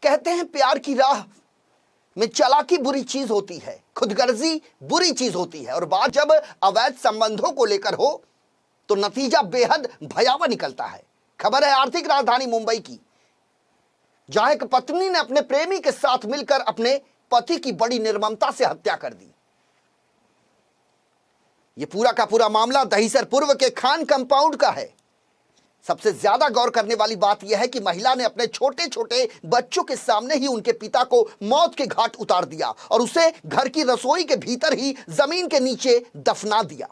कहते हैं प्यार की राह में चालाकी बुरी चीज होती है, खुदगर्जी बुरी चीज होती है, और बात जब अवैध संबंधों को लेकर हो तो नतीजा बेहद भयावह निकलता है। खबर है आर्थिक राजधानी मुंबई की, जहां एक पत्नी ने अपने प्रेमी के साथ मिलकर अपने पति की बड़ी निर्ममता से हत्या कर दी। यह पूरा का पूरा मामला दहीसर पूर्व के खान कंपाउंड का है। सबसे ज्यादा गौर करने वाली बात यह है कि महिला ने अपने छोटे छोटे बच्चों के सामने ही उनके पिता को मौत के घाट उतार दिया और उसे घर की रसोई के भीतर ही जमीन के नीचे दफना दिया।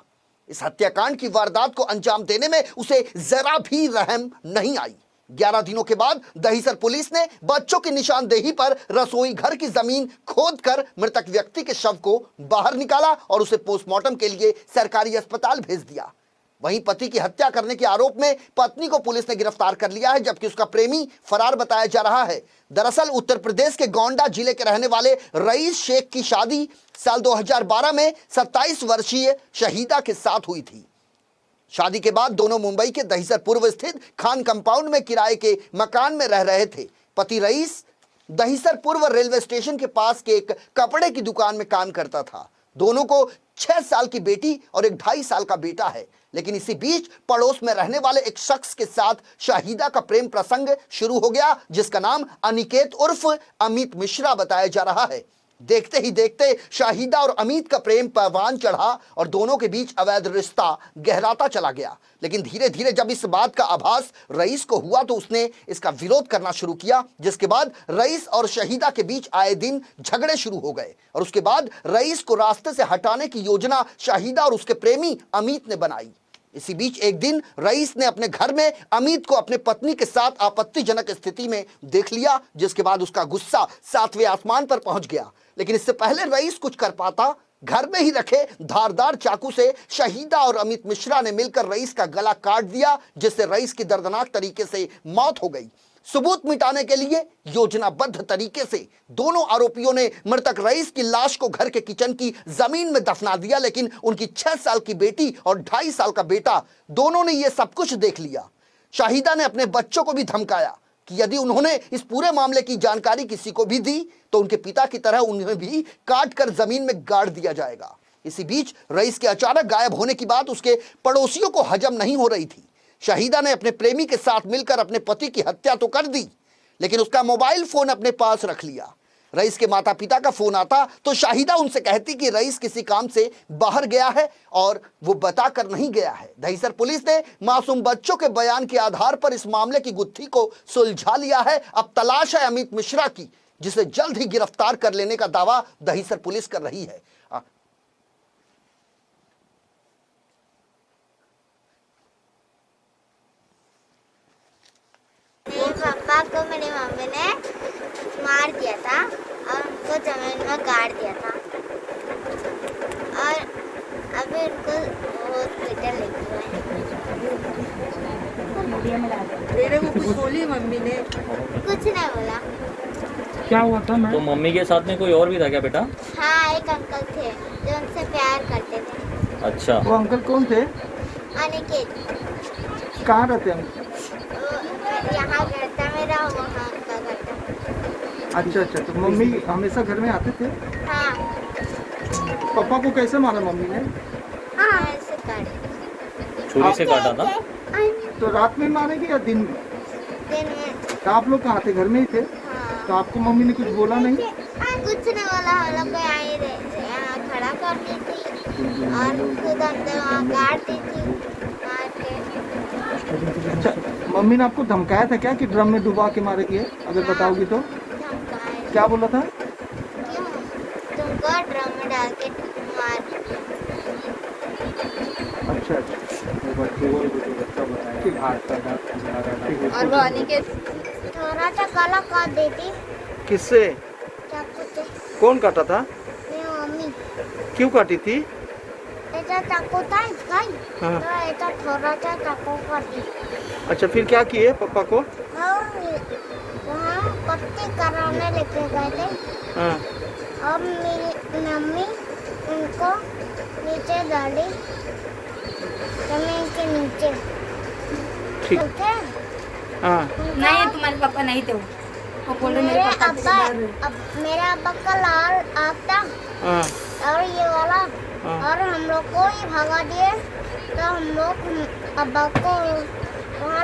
इस हत्याकांड की वारदात को अंजाम देने में उसे जरा भी रहम नहीं आई। 11 दिनों के बाद दहीसर पुलिस ने बच्चों की निशानदेही पर रसोई घर की जमीन खोदकर मृतक व्यक्ति के शव को बाहर निकाला और उसे पोस्टमार्टम के लिए सरकारी अस्पताल भेज दिया। वहीं पति की हत्या करने के आरोप में पत्नी को पुलिस ने गिरफ्तार कर लिया है, जबकि उसका प्रेमी फरार बताया जा रहा है। दरअसल उत्तर प्रदेश के गोंडा जिले के रहने वाले रईस शेख की शादी साल 2012 में 27 वर्षीय शहीदा के साथ हुई थी। शादी के बाद दोनों मुंबई के दहीसर पूर्व स्थित खान कंपाउंड में किराए के मकान में रह रहे थे। पति रईस दहीसर पूर्व रेलवे स्टेशन के पास के एक कपड़े की दुकान में काम करता था। दोनों को 6 साल की बेटी और एक 2.5 साल का बेटा है। लेकिन इसी बीच पड़ोस में रहने वाले एक शख्स के साथ शाहिदा का प्रेम प्रसंग शुरू हो गया, जिसका नाम अनिकेत उर्फ अमित मिश्रा बताया जा रहा है। देखते ही देखते शाहिदा और अमित का प्रेम परवान चढ़ा और दोनों के बीच अवैध रिश्ता गहराता चला गया। लेकिन धीरे धीरे जब इस बात का आभास रईस को हुआ तो उसने इसका विरोध करना शुरू किया, जिसके बाद रईस और शहीदा के बीच आए दिन झगड़े शुरू हो गए और उसके बाद रईस को रास्ते से हटाने की योजना शाहिदा और उसके प्रेमी अमित ने बनाई। इसी बीच एक दिन रईस ने अपने घर में अमित को अपने पत्नी के साथ आपत्तिजनक स्थिति में देख लिया, जिसके बाद उसका गुस्सा 7वें आसमान पर पहुंच गया। लेकिन इससे पहले रईस कुछ कर पाता, घर में ही रखे धारदार चाकू से शहीदा और अमित मिश्रा ने मिलकर रईस का गला काट दिया, जिससे रईस की दर्दनाक तरीके से मौत हो गई। सबूत मिटाने के लिए योजनाबद्ध तरीके से दोनों आरोपियों ने मृतक रईस की लाश को घर के किचन की जमीन में दफना दिया, लेकिन उनकी 6 साल की बेटी और 2.5 साल का बेटा दोनों ने यह सब कुछ देख लिया। शाहिदा ने अपने बच्चों को भी धमकाया कि यदि उन्होंने इस पूरे मामले की जानकारी किसी को भी दी तो उनके पिता की तरह उन्हें भी काट कर जमीन में गाड़ दिया जाएगा। इसी बीच रईस के अचानक गायब होने की बात उसके पड़ोसियों को हजम नहीं हो रही थी। शाहिदा ने अपने प्रेमी के साथ मिलकर अपने पति की हत्या तो कर दी, लेकिन उसका मोबाइल फोन अपने पास रख लिया। रईस के माता पिता का फोन आता तो शाहिदा उनसे कहती कि रईस किसी काम से बाहर गया है और वो बताकर नहीं गया है। दहीसर पुलिस ने मासूम बच्चों के बयान के आधार पर इस मामले की गुत्थी को सुलझा लिया है। अब तलाश है अमित मिश्रा की, जिसे जल्द ही गिरफ्तार कर लेने का दावा दहीसर पुलिस कर रही है। पापा को मेरी मम्मी ने मार दिया था और उनको जमीन में गाड़ दिया था और अभी उनको हॉस्पिटल लेके गए। तेरे को कुछ बोली मम्मी ने? कुछ नहीं बोला। क्या हुआ था मैम? तो मम्मी के साथ में कोई और भी था क्या बेटा? हाँ, एक अंकल थे जो उनसे प्यार करते थे। अच्छा, वो अंकल कौन थे? अनिकेत। कहाँ रहते हैं? यहाँ घर था मेरा, वहाँ उनका घर था। अच्छा, तो मम्मी हमेशा घर में आते थे? हाँ। पापा को कैसे मारा मम्मी ने? हाँ, ऐसे काटे। छुरी से काटा था? तो रात में मारेगी या दिन में? दिन में। तो आप लोग कहाँ थे? घर में ही थे? हाँ। तो आपको मम्मी ने कुछ बोला नहीं? कुछ नहीं बोला। हम लोग को यहाँ खड़ा करती थी और खुद अंदर वहाँ काटती थी मार के। अच्छा, मम्मी ने आपको धमकाया था क्या कि ड्रम में डुबा के मारेगी? अगर बताओगी तो। धमकाया। क्या बोला था? क्यों? तुमको ड्रम में डाल के मार। अच्छा, और वो अनिकेत थोड़ा सा गला काट देती। किससे? चाकू से। कौन काटा था? मेरी मम्मी। क्यों काटी थी? ऐसा चाकू था इसका ही, हाँ। तो ऐसा थोड़ा सा चाकू काट दी। अच्छा, फिर क्या किए पापा को? वहाँ पट्टी कराने लेके गए थे। हाँ। और मेरी मम्मी उनको नीचे डाली, जमीन के नीचे। ठीक। उठे। हाँ। नहीं, तुम्हारे पापा नहीं थे। मेरे अब्बा का लाल आग था हाँ और ये वाला और हम लोग को ही भगा दिए तो हम लोग अब्बा को वहाँ